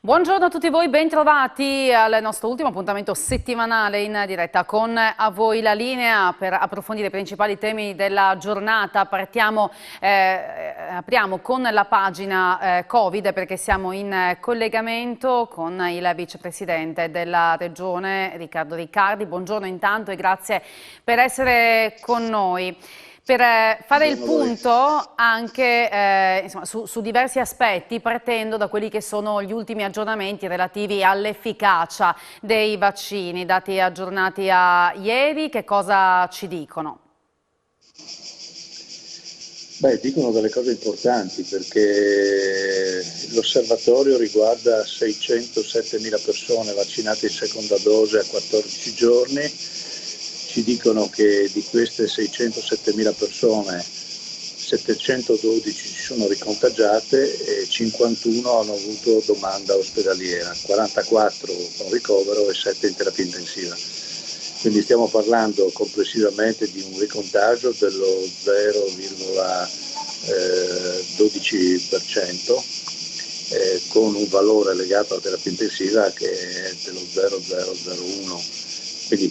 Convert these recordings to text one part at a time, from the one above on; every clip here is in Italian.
Buongiorno a tutti voi, bentrovati al nostro ultimo appuntamento settimanale in diretta con A Voi la Linea per approfondire i principali temi della giornata. Apriamo con la pagina Covid perché siamo in collegamento con il vicepresidente della Regione Riccardo Riccardi. Buongiorno intanto e grazie per essere con noi. Per fare il punto anche insomma, su diversi aspetti, partendo da quelli che sono gli ultimi aggiornamenti relativi all'efficacia dei vaccini, dati aggiornati a ieri, che cosa ci dicono? Beh, dicono delle cose importanti perché l'osservatorio riguarda 607.000 persone vaccinate in seconda dose a 14 giorni. Ci dicono che di queste 607.000 persone 712 si sono ricontagiate e 51 hanno avuto domanda ospedaliera, 44 con ricovero e 7 in terapia intensiva. Quindi stiamo parlando complessivamente di un ricontagio dello 0,12%, con un valore legato alla terapia intensiva che è dello 0,001. Quindi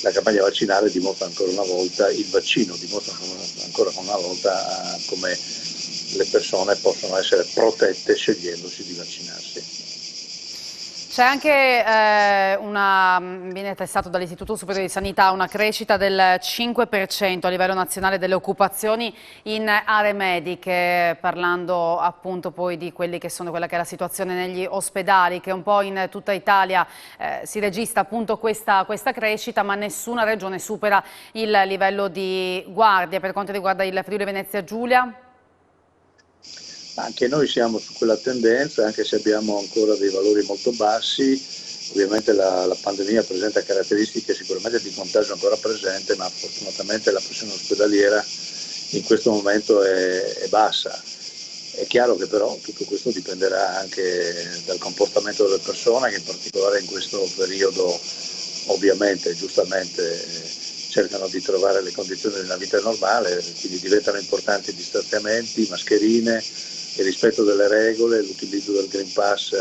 la campagna vaccinale dimostra ancora una volta, il vaccino dimostra ancora una volta come le persone possono essere protette scegliendosi di vaccinarsi. C'è anche viene attestato dall'Istituto Superiore di Sanità una crescita del 5% a livello nazionale delle occupazioni in aree mediche, parlando appunto poi di quella che è la situazione negli ospedali, che un po' in tutta Italia si registra appunto questa crescita, ma nessuna regione supera il livello di guardia. Per quanto riguarda il Friuli Venezia Giulia? Anche noi siamo su quella tendenza, anche se abbiamo ancora dei valori molto bassi. Ovviamente la pandemia presenta caratteristiche sicuramente di contagio ancora presente, ma fortunatamente la pressione ospedaliera in questo momento è bassa. È chiaro che però tutto questo dipenderà anche dal comportamento delle persone, che in particolare in questo periodo ovviamente, giustamente, cercano di trovare le condizioni di una vita normale, quindi diventano importanti i distanziamenti, mascherine, il rispetto delle regole, l'utilizzo del Green Pass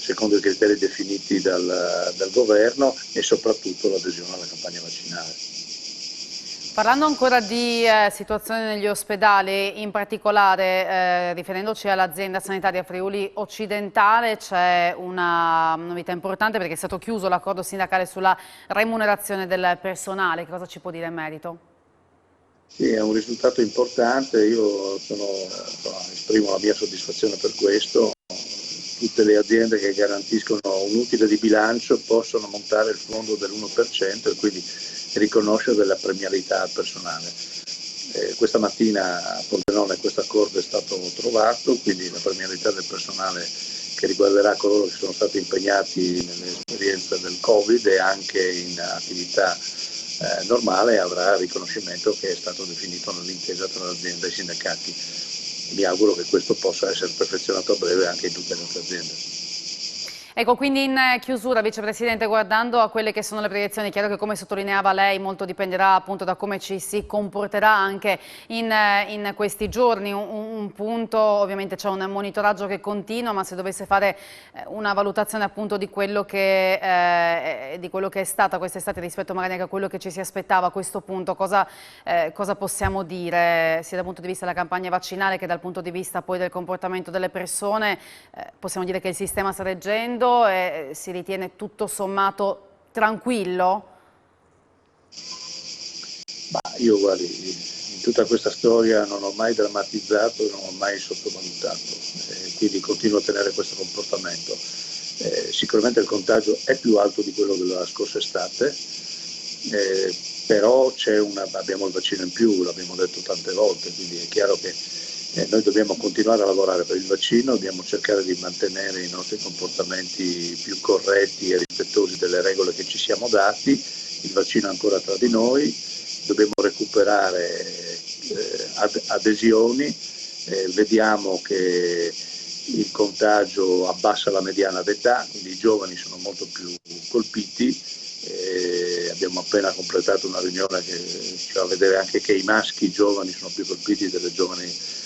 secondo i criteri definiti dal governo e soprattutto l'adesione alla campagna vaccinale. Parlando ancora di situazione negli ospedali, in particolare riferendoci all'azienda sanitaria Friuli Occidentale, c'è una novità importante perché è stato chiuso l'accordo sindacale sulla remunerazione del personale. Che cosa ci può dire in merito? Sì, è un risultato importante, io esprimo la mia soddisfazione per questo. Tutte le aziende che garantiscono un utile di bilancio possono montare il fondo dell'1% e quindi riconoscere la premialità al personale. Questa mattina a Pordenone questo accordo è stato trovato, quindi la premialità del personale che riguarderà coloro che sono stati impegnati nell'esperienza del Covid e anche in attività normale avrà il riconoscimento che è stato definito nell'intesa tra l'azienda e i sindacati. Mi auguro che questo possa essere perfezionato a breve anche in tutte le altre aziende. Ecco, quindi in chiusura, Vicepresidente, guardando a quelle che sono le proiezioni, è chiaro che come sottolineava lei molto dipenderà appunto da come ci si comporterà anche in questi giorni. Un punto, ovviamente c'è un monitoraggio che continua, ma se dovesse fare una valutazione appunto di quello che è stata quest'estate rispetto magari anche a quello che ci si aspettava a questo punto, cosa possiamo dire sia dal punto di vista della campagna vaccinale che dal punto di vista poi del comportamento delle persone? Possiamo dire che il sistema sta reggendo e si ritiene tutto sommato tranquillo? Ma io guardi, in tutta questa storia non ho mai drammatizzato e non ho mai sottovalutato, quindi continuo a tenere questo comportamento. Sicuramente il contagio è più alto di quello della scorsa estate, però abbiamo il vaccino in più, l'abbiamo detto tante volte, quindi è chiaro che noi dobbiamo continuare a lavorare per il vaccino, dobbiamo cercare di mantenere i nostri comportamenti più corretti e rispettosi delle regole che ci siamo dati. Il vaccino è ancora tra di noi, dobbiamo recuperare adesioni, vediamo che il contagio abbassa la mediana d'età, quindi i giovani sono molto più colpiti. Abbiamo appena completato una riunione che ci fa vedere anche che i maschi giovani sono più colpiti delle giovani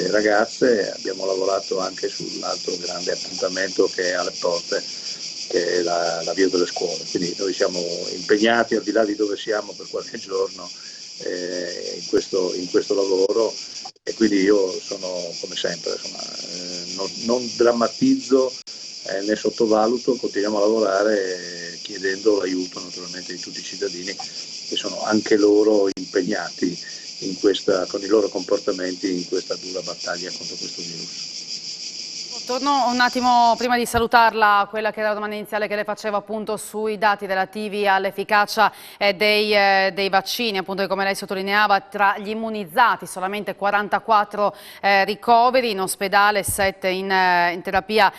ragazze. Abbiamo lavorato anche sull'altro grande appuntamento che è alle porte, che è l'avvio delle scuole. Quindi noi siamo impegnati, al di là di dove siamo per qualche giorno, in questo lavoro, e quindi io sono come sempre, insomma, non drammatizzo né sottovaluto, continuiamo a lavorare chiedendo l'aiuto naturalmente di tutti i cittadini che sono anche loro impegnati con i loro comportamenti in questa dura battaglia contro questo virus. Torno un attimo prima di salutarla, quella che era la domanda iniziale che le facevo appunto sui dati relativi all'efficacia dei vaccini, appunto che come lei sottolineava tra gli immunizzati solamente 44 ricoveri in ospedale, 7 in terapia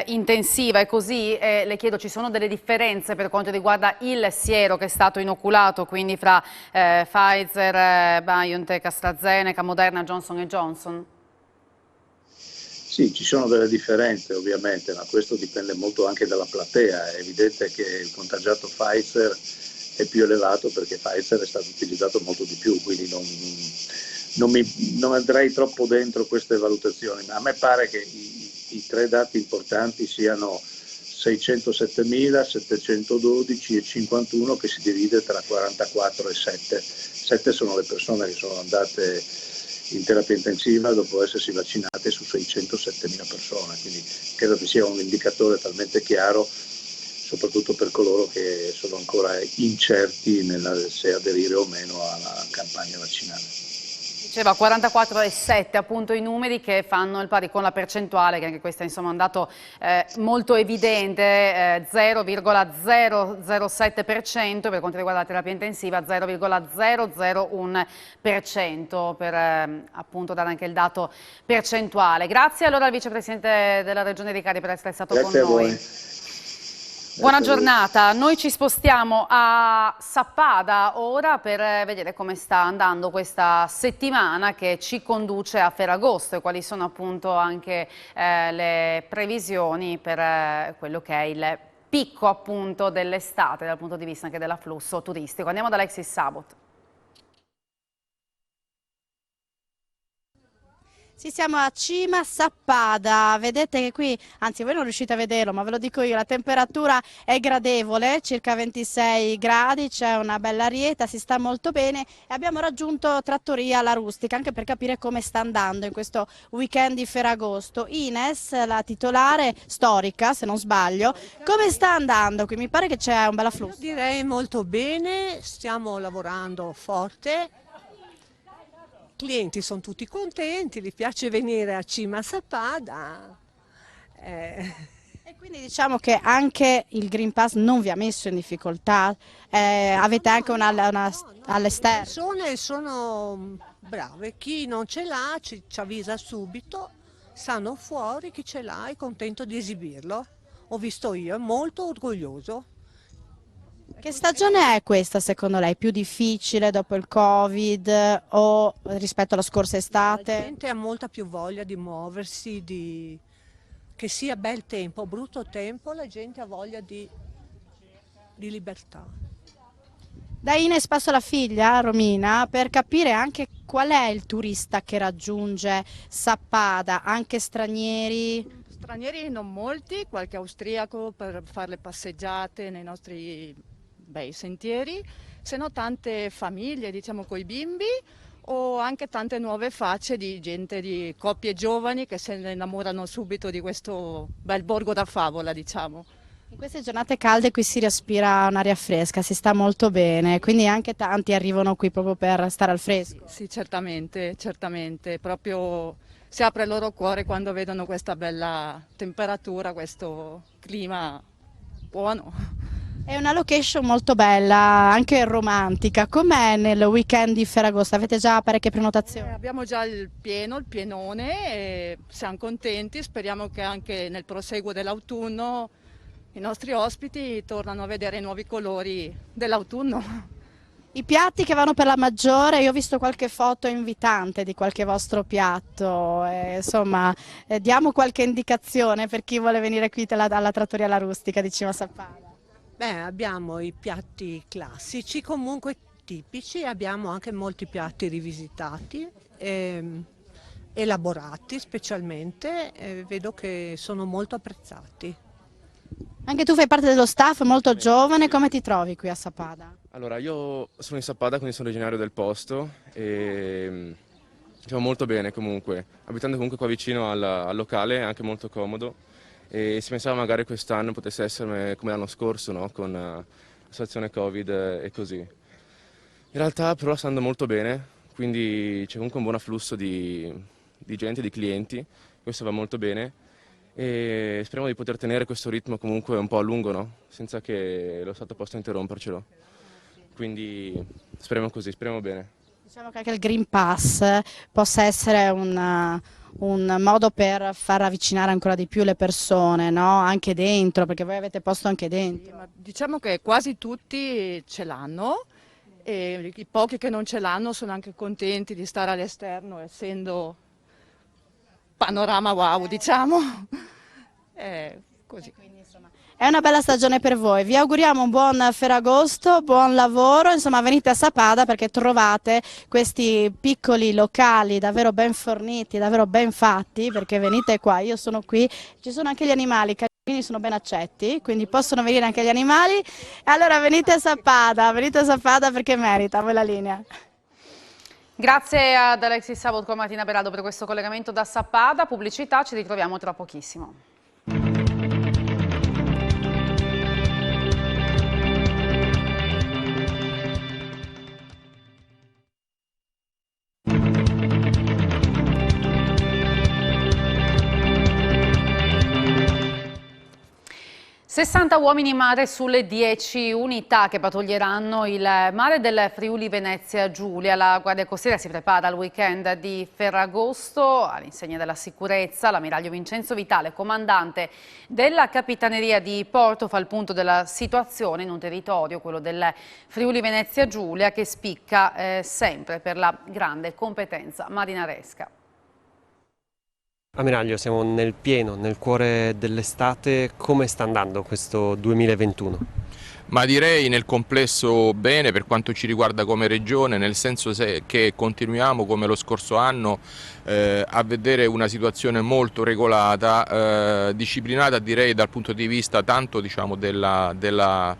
intensiva, e così le chiedo, ci sono delle differenze per quanto riguarda il siero che è stato inoculato, quindi fra Pfizer, BioNTech, AstraZeneca, Moderna, Johnson & Johnson? Sì, ci sono delle differenze ovviamente, ma questo dipende molto anche dalla platea. È evidente che il contagiato Pfizer è più elevato perché Pfizer è stato utilizzato molto di più, quindi non andrei troppo dentro queste valutazioni. Ma a me pare che i tre dati importanti siano 607.000, 712 e 51, che si divide tra 44 e 7. 7 sono le persone che sono andate in terapia intensiva dopo essersi vaccinate su 607.000 persone, quindi credo che sia un indicatore talmente chiaro, soprattutto per coloro che sono ancora incerti se aderire o meno alla campagna vaccinale. Diceva 44,7 appunto i numeri che fanno il pari con la percentuale, che anche questa insomma è un dato molto evidente, 0,007% per quanto riguarda la terapia intensiva, 0,001% per appunto dare anche il dato percentuale. Grazie allora al vicepresidente della Regione Riccardi per essere stato con noi. Buona giornata, noi ci spostiamo a Sappada ora per vedere come sta andando questa settimana che ci conduce a Ferragosto e quali sono appunto anche le previsioni per quello che è il picco appunto dell'estate dal punto di vista anche dell'afflusso turistico. Andiamo da Alexis Sabot. Sì, siamo a Cima Sappada, vedete che qui, anzi voi non riuscite a vederlo, ma ve lo dico io, la temperatura è gradevole, circa 26 gradi, c'è una bella arieta, si sta molto bene e abbiamo raggiunto Trattoria La Rustica anche per capire come sta andando in questo weekend di Ferragosto. Ines, la titolare storica, se non sbaglio, come sta andando qui? Mi pare che c'è un bel afflusso. Io direi molto bene, stiamo lavorando forte. I clienti sono tutti contenti, gli piace venire a Cima Sappada. E quindi diciamo che anche il Green Pass non vi ha messo in difficoltà, avete anche all'esterno. Le persone sono brave, chi non ce l'ha ci avvisa subito, stanno fuori, chi ce l'ha è contento di esibirlo. Ho visto io, è molto orgoglioso. Che stagione è questa secondo lei? Più difficile dopo il Covid o rispetto alla scorsa estate? La gente ha molta più voglia di muoversi, che sia bel tempo o brutto tempo, la gente ha voglia di libertà. Da Ines passo alla figlia, Romina, per capire anche qual è il turista che raggiunge Sappada, anche stranieri? Stranieri non molti, qualche austriaco per fare le passeggiate nei nostri bei sentieri, se no tante famiglie, diciamo, coi bimbi o anche tante nuove facce di gente, di coppie giovani che se ne innamorano subito di questo bel borgo da favola, diciamo. In queste giornate calde qui si respira un'aria fresca, si sta molto bene, quindi anche tanti arrivano qui proprio per stare al fresco. Sì, certamente, certamente, proprio si apre il loro cuore quando vedono questa bella temperatura, questo clima buono. È una location molto bella, anche romantica. Com'è nel weekend di Ferragosto? Avete già parecchie prenotazioni? Abbiamo già il pienone e siamo contenti, speriamo che anche nel proseguo dell'autunno i nostri ospiti tornano a vedere i nuovi colori dell'autunno. I piatti che vanno per la maggiore, io ho visto qualche foto invitante di qualche vostro piatto, insomma diamo qualche indicazione per chi vuole venire qui alla Trattoria La Rustica di Cima Sappada. Beh, abbiamo i piatti classici, comunque tipici, abbiamo anche molti piatti rivisitati. elaborati specialmente, vedo che sono molto apprezzati. Anche tu fai parte dello staff, molto giovane, come ti trovi qui a Sappada? Allora, io sono in Sappada, quindi sono originario del posto e diciamo molto bene comunque. Abitando comunque qua vicino al locale è anche molto comodo e si pensava magari quest'anno potesse essere come l'anno scorso, no? Con la situazione Covid e così. In realtà però sta andando molto bene, quindi c'è comunque un buon afflusso di gente, di clienti, questo va molto bene. E speriamo di poter tenere questo ritmo comunque un po' a lungo, no? Senza che lo Stato possa interrompercelo. Quindi speriamo così, speriamo bene. Diciamo che anche il Green Pass possa essere un modo per far avvicinare ancora di più le persone, no? Anche dentro, perché voi avete posto anche dentro. Ma diciamo che quasi tutti ce l'hanno e i pochi che non ce l'hanno sono anche contenti di stare all'esterno, essendo panorama wow, diciamo. Così. È una bella stagione per voi, vi auguriamo un buon Ferragosto, buon lavoro, insomma venite a Sappada perché trovate questi piccoli locali davvero ben forniti, davvero ben fatti, perché venite qua, io sono qui, ci sono anche gli animali, i cagnolini sono ben accetti, quindi possono venire anche gli animali, allora venite a Sappada perché merita, voi la linea. Grazie ad Alexis Sabot e Martina Beraldo per questo collegamento da Sappada, pubblicità, ci ritroviamo tra pochissimo. 60 uomini in mare sulle 10 unità che pattuglieranno il mare del Friuli Venezia Giulia. La Guardia Costiera si prepara al weekend di Ferragosto all'insegna della sicurezza. L'ammiraglio Vincenzo Vitale, comandante della Capitaneria di Porto, fa il punto della situazione in un territorio, quello del Friuli Venezia Giulia, che spicca sempre per la grande competenza marinaresca. Ammiraglio, siamo nel pieno, nel cuore dell'estate. Come sta andando questo 2021? Ma direi nel complesso bene per quanto ci riguarda come regione, nel senso che continuiamo come lo scorso anno a vedere una situazione molto regolata, disciplinata direi dal punto di vista tanto diciamo, della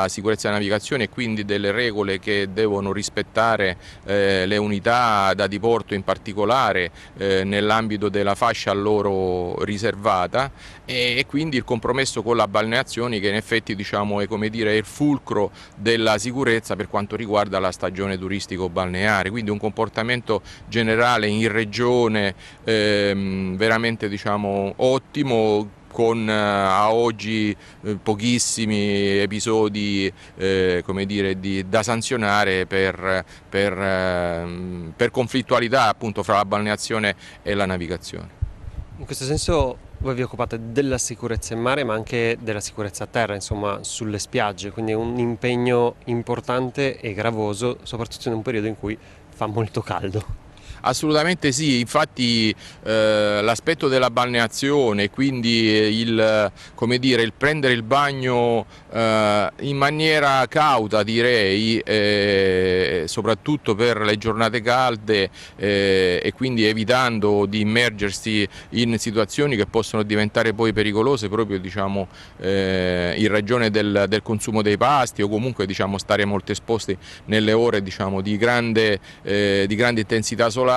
sicurezza della navigazione e quindi delle regole che devono rispettare le unità da diporto in particolare nell'ambito della fascia a loro riservata e quindi il compromesso con la balneazione che in effetti diciamo, è come dire, il fulcro della sicurezza per quanto riguarda la stagione turistico-balneare, quindi un comportamento generale in regione veramente diciamo, ottimo, con a oggi pochissimi episodi come dire, da sanzionare per conflittualità appunto fra la balneazione e la navigazione. In questo senso voi vi occupate della sicurezza in mare ma anche della sicurezza a terra, insomma sulle spiagge, quindi è un impegno importante e gravoso, soprattutto in un periodo in cui fa molto caldo. Assolutamente sì, infatti l'aspetto della balneazione, quindi il prendere il bagno in maniera cauta direi, soprattutto per le giornate calde e quindi evitando di immergersi in situazioni che possono diventare poi pericolose proprio diciamo, in ragione del consumo dei pasti o comunque diciamo, stare molto esposti nelle ore diciamo, di grande intensità solare.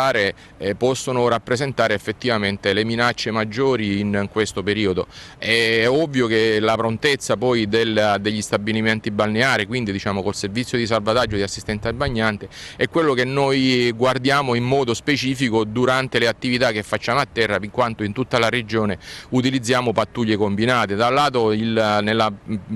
Possono rappresentare effettivamente le minacce maggiori in questo periodo. È ovvio che la prontezza poi degli stabilimenti balneari, quindi diciamo col servizio di salvataggio di assistente al bagnante, è quello che noi guardiamo in modo specifico durante le attività che facciamo a terra, in quanto in tutta la regione utilizziamo pattuglie combinate. Da un lato nella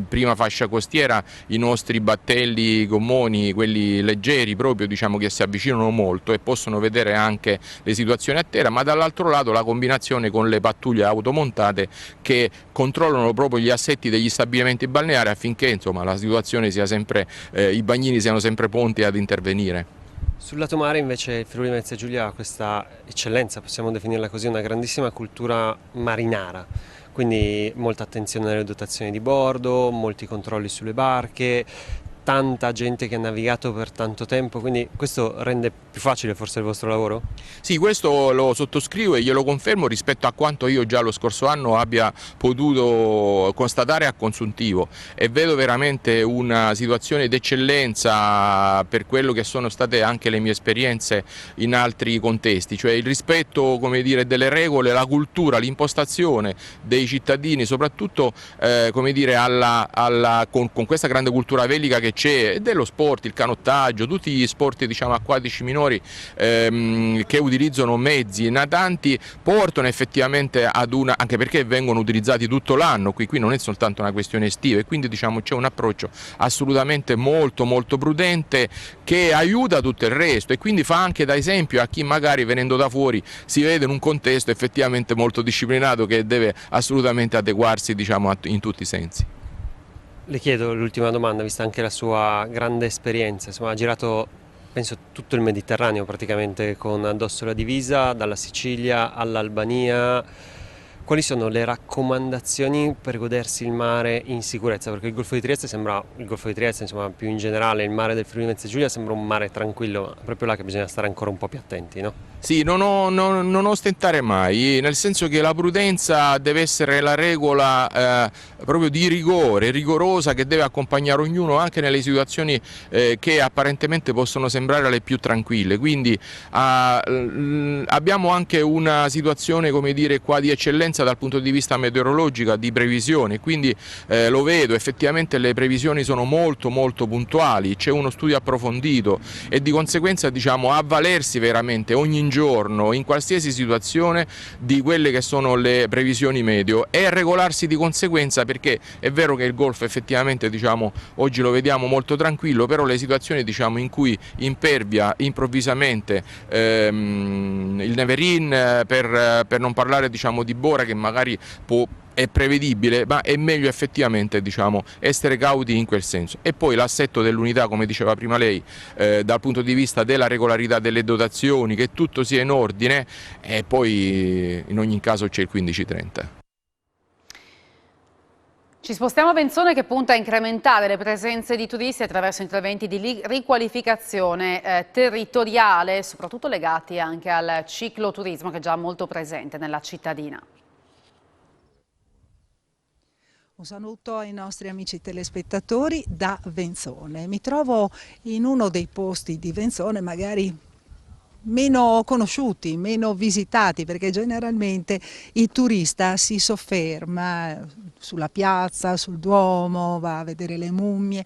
prima fascia costiera i nostri battelli gommoni, quelli leggeri proprio diciamo che si avvicinano molto e possono vedere anche le situazioni a terra, ma dall'altro lato la combinazione con le pattuglie automontate che controllano proprio gli assetti degli stabilimenti balneari affinché insomma, la situazione sia sempre, i bagnini siano sempre pronti ad intervenire. Sul lato mare invece il Friuli Venezia Giulia ha questa eccellenza, possiamo definirla così, una grandissima cultura marinara, quindi molta attenzione alle dotazioni di bordo, molti controlli sulle barche, tanta gente che ha navigato per tanto tempo, quindi questo rende più facile forse il vostro lavoro? Sì, questo lo sottoscrivo e glielo confermo rispetto a quanto io già lo scorso anno abbia potuto constatare a consuntivo, e vedo veramente una situazione d'eccellenza per quello che sono state anche le mie esperienze in altri contesti, cioè il rispetto, come dire, delle regole, la cultura, l'impostazione dei cittadini, soprattutto come dire, con questa grande cultura velica che c'è, dello sport, il canottaggio, tutti gli sport, diciamo, acquatici minori che utilizzano mezzi natanti, portano effettivamente ad una, anche perché vengono utilizzati tutto l'anno, qui non è soltanto una questione estiva, e quindi diciamo c'è un approccio assolutamente molto prudente che aiuta tutto il resto, e quindi fa anche da esempio a chi magari venendo da fuori si vede in un contesto effettivamente molto disciplinato, che deve assolutamente adeguarsi, diciamo, in tutti i sensi. Le chiedo l'ultima domanda, vista anche la sua grande esperienza, insomma ha girato penso tutto il Mediterraneo praticamente con addosso la divisa, dalla Sicilia all'Albania. Quali sono le raccomandazioni per godersi il mare in sicurezza? Perché il Golfo di Trieste sembra, il Golfo di Trieste, insomma più in generale, il mare del Friuli Venezia Giulia sembra un mare tranquillo, ma è proprio là che bisogna stare ancora un po' più attenti, no? Sì, non ostentare mai, nel senso che la prudenza deve essere la regola proprio di rigore, rigorosa, che deve accompagnare ognuno anche nelle situazioni che apparentemente possono sembrare le più tranquille. Quindi abbiamo anche una situazione, come dire, qua di eccellenza dal punto di vista meteorologico, di previsione, quindi lo vedo, effettivamente le previsioni sono molto puntuali, c'è uno studio approfondito, e di conseguenza, diciamo, avvalersi veramente ogni giorno, in qualsiasi situazione, di quelle che sono le previsioni meteo, e regolarsi di conseguenza, perché è vero che il Golfo effettivamente, diciamo, oggi lo vediamo molto tranquillo, però le situazioni, diciamo, in cui impervia improvvisamente il Neverin, per non parlare, diciamo, di Bora, che magari è prevedibile, ma è meglio effettivamente, diciamo, essere cauti in quel senso. E poi l'assetto dell'unità, come diceva prima lei, dal punto di vista della regolarità delle dotazioni, che tutto sia in ordine, e poi in ogni caso c'è il 15-30. Ci spostiamo a Venzone, che punta a incrementare le presenze di turisti attraverso interventi di riqualificazione territoriale, soprattutto legati anche al cicloturismo, che è già molto presente nella cittadina. Un saluto ai nostri amici telespettatori da Venzone. Mi trovo in uno dei posti di Venzone magari meno conosciuti, meno visitati, perché generalmente il turista si sofferma sulla piazza, sul Duomo, va a vedere le mummie,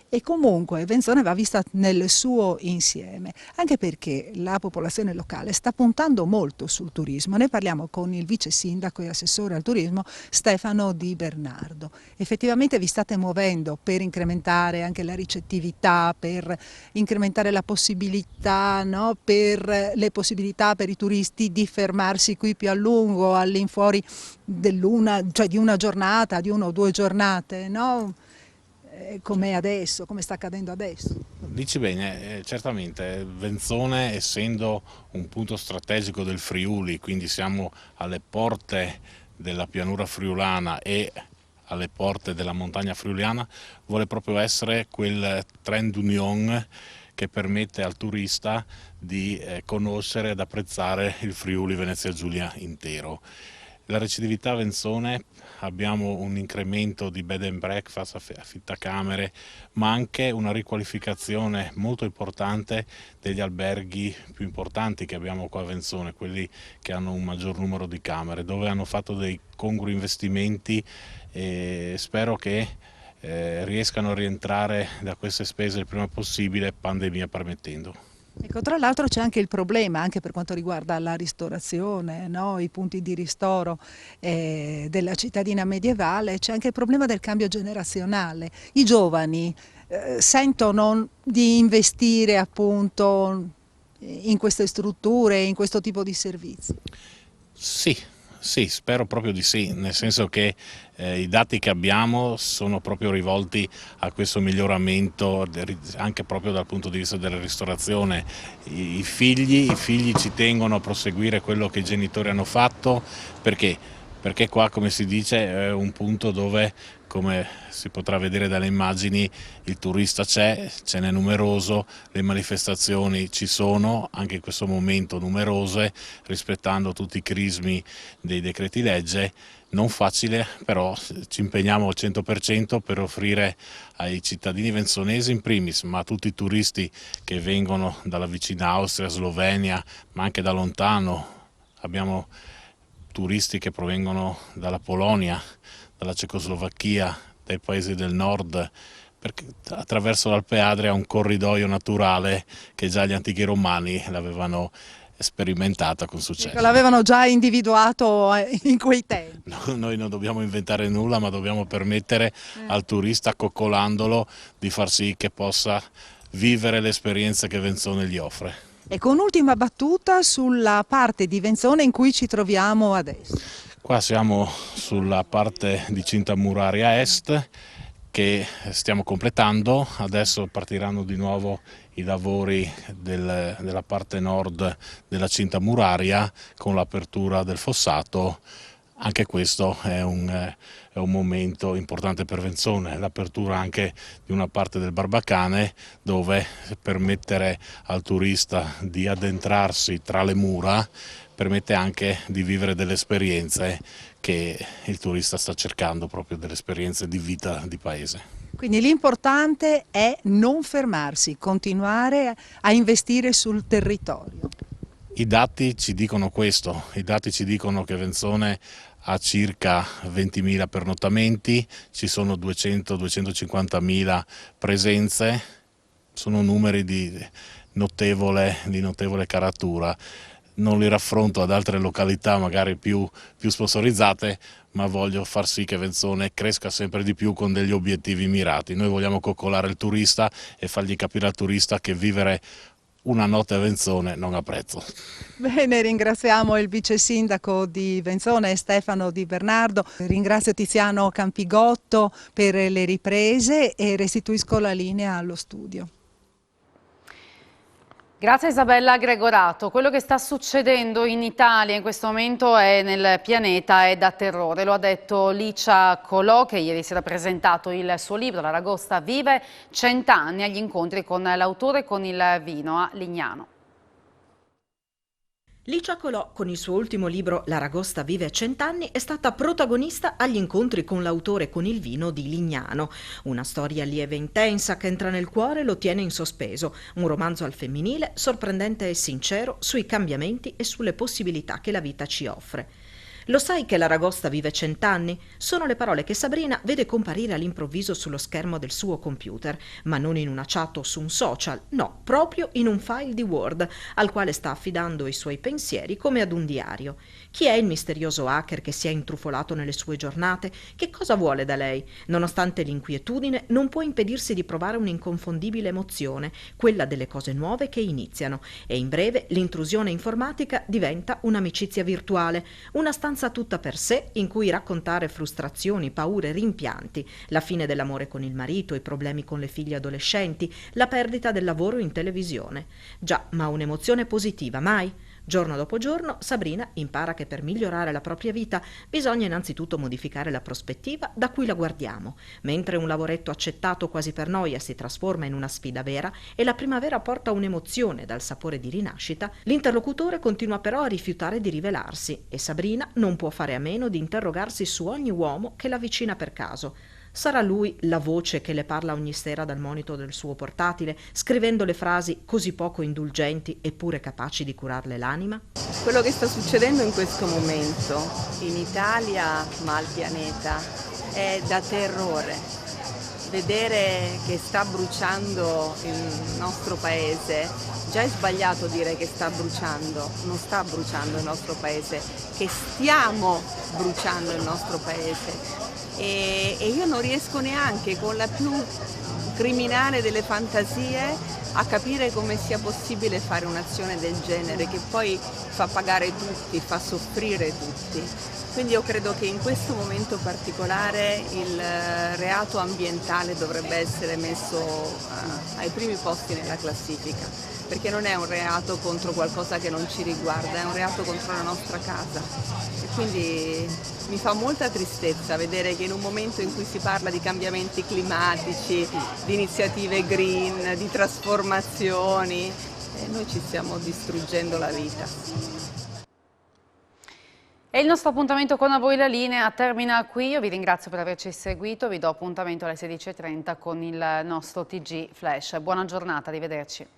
e comunque Venzone va vista nel suo insieme, anche perché la popolazione locale sta puntando molto sul turismo. Ne parliamo con il vice sindaco e assessore al turismo Stefano Di Bernardo. Effettivamente vi state muovendo per incrementare anche la ricettività, per incrementare la possibilità, no? Per le possibilità per i turisti di fermarsi qui più a lungo, all'infuori cioè di una giornata, di 1 o 2 giornate, no? Come adesso, come sta accadendo adesso. Dici bene, certamente Venzone, essendo un punto strategico del Friuli, quindi siamo alle porte della pianura friulana e alle porte della montagna friuliana, vuole proprio essere quel trait d'union che permette al turista di conoscere ed apprezzare il Friuli Venezia Giulia intero. La recidività a Venzone, abbiamo un incremento di bed and breakfast, affittacamere, ma anche una riqualificazione molto importante degli alberghi più importanti che abbiamo qua a Venzone, quelli che hanno un maggior numero di camere, dove hanno fatto dei congrui investimenti, e spero che riescano a rientrare da queste spese il prima possibile, pandemia permettendo. Ecco, tra l'altro c'è anche il problema, anche per quanto riguarda la ristorazione, no? I punti di ristoro della cittadina medievale, c'è anche il problema del cambio generazionale. I giovani sentono di investire appunto in queste strutture, in questo tipo di servizi? Sì, spero proprio di sì, nel senso che i dati che abbiamo sono proprio rivolti a questo miglioramento anche proprio dal punto di vista della ristorazione. I figli ci tengono a proseguire quello che i genitori hanno fatto, perché qua, come si dice, è un punto dove come si potrà vedere dalle immagini, il turista ce n'è numeroso, le manifestazioni ci sono, anche in questo momento numerose, rispettando tutti i crismi dei decreti legge. Non facile, però ci impegniamo al 100% per offrire ai cittadini venzonesi in primis, ma a tutti i turisti che vengono dalla vicina Austria, Slovenia, ma anche da lontano. Abbiamo turisti che provengono dalla Polonia, dalla Cecoslovacchia, dai paesi del nord, perché attraverso l'Alpe Adria un corridoio naturale che già gli antichi romani l'avevano sperimentata con successo. L'avevano già individuato in quei tempi. No, noi non dobbiamo inventare nulla, ma dobbiamo permettere al turista, coccolandolo, di far sì che possa vivere l'esperienza che Venzone gli offre. Ecco, un'ultima battuta sulla parte di Venzone in cui ci troviamo adesso. Qua siamo sulla parte di Cinta Muraria Est che stiamo completando, adesso partiranno di nuovo i lavori della parte nord della cinta muraria con l'apertura del fossato. Anche questo è un momento importante per Venzone, l'apertura anche di una parte del Barbacane, dove permettere al turista di addentrarsi tra le mura permette anche di vivere delle esperienze che il turista sta cercando, proprio delle esperienze di vita di paese. Quindi l'importante è non fermarsi, continuare a investire sul territorio. I dati ci dicono questo, i dati ci dicono che Venzone ha circa 20.000 pernottamenti, ci sono 200-250.000 presenze, sono numeri di notevole caratura. Non li raffronto ad altre località magari più sponsorizzate, ma voglio far sì che Venzone cresca sempre di più con degli obiettivi mirati. Noi vogliamo coccolare il turista e fargli capire al turista che vivere una notte a Venzone non ha prezzo. Bene, ringraziamo il vice sindaco di Venzone Stefano Di Bernardo, ringrazio Tiziano Campigotto per le riprese e restituisco la linea allo studio. Grazie Isabella Gregorato. Quello che sta succedendo in Italia in questo momento e nel pianeta è da terrore. Lo ha detto Licia Colò, che ieri si era presentato il suo libro L'Aragosta vive 100 anni agli incontri con l'autore e con il vino a Lignano. Licia Colò, con il suo ultimo libro L'Aragosta vive 100 anni, è stata protagonista agli incontri con l'autore e con il vino di Lignano. Una storia lieve e intensa che entra nel cuore e lo tiene in sospeso. Un romanzo al femminile, sorprendente e sincero sui cambiamenti e sulle possibilità che la vita ci offre. Lo sai che l'Aragosta vive 100 anni? Sono le parole che Sabrina vede comparire all'improvviso sullo schermo del suo computer, ma non in una chat o su un social, no, proprio in un file di Word, al quale sta affidando i suoi pensieri come ad un diario. Chi è il misterioso hacker che si è intrufolato nelle sue giornate? Che cosa vuole da lei? Nonostante l'inquietudine, non può impedirsi di provare un'inconfondibile emozione, quella delle cose nuove che iniziano, e in breve l'intrusione informatica diventa un'amicizia virtuale, una stanza tutta per sé in cui raccontare frustrazioni, paure, rimpianti, la fine dell'amore con il marito, i problemi con le figlie adolescenti, la perdita del lavoro in televisione. Già, ma un'emozione positiva mai? Giorno dopo giorno Sabrina impara che per migliorare la propria vita bisogna innanzitutto modificare la prospettiva da cui la guardiamo. Mentre un lavoretto accettato quasi per noia si trasforma in una sfida vera e la primavera porta un'emozione dal sapore di rinascita, l'interlocutore continua però a rifiutare di rivelarsi e Sabrina non può fare a meno di interrogarsi su ogni uomo che l'avvicina per caso. Sarà lui la voce che le parla ogni sera dal monitor del suo portatile, scrivendo le frasi così poco indulgenti eppure capaci di curarle l'anima? Quello che sta succedendo in questo momento in Italia, ma al pianeta, è da terrore. Vedere che sta bruciando il nostro paese, già è sbagliato dire che sta bruciando, non sta bruciando il nostro paese, che stiamo bruciando il nostro paese. E io non riesco neanche con la più criminale delle fantasie a capire come sia possibile fare un'azione del genere che poi fa pagare tutti, fa soffrire tutti. Quindi io credo che in questo momento particolare il reato ambientale dovrebbe essere messo ai primi posti nella classifica. perché non è un reato contro qualcosa che non ci riguarda, è un reato contro la nostra casa. E quindi mi fa molta tristezza vedere che in un momento in cui si parla di cambiamenti climatici, di iniziative green, di trasformazioni, noi ci stiamo distruggendo la vita. E il nostro appuntamento con A Voi la Linea termina qui. Io vi ringrazio per averci seguito, vi do appuntamento alle 16:30 con il nostro TG Flash. Buona giornata, arrivederci.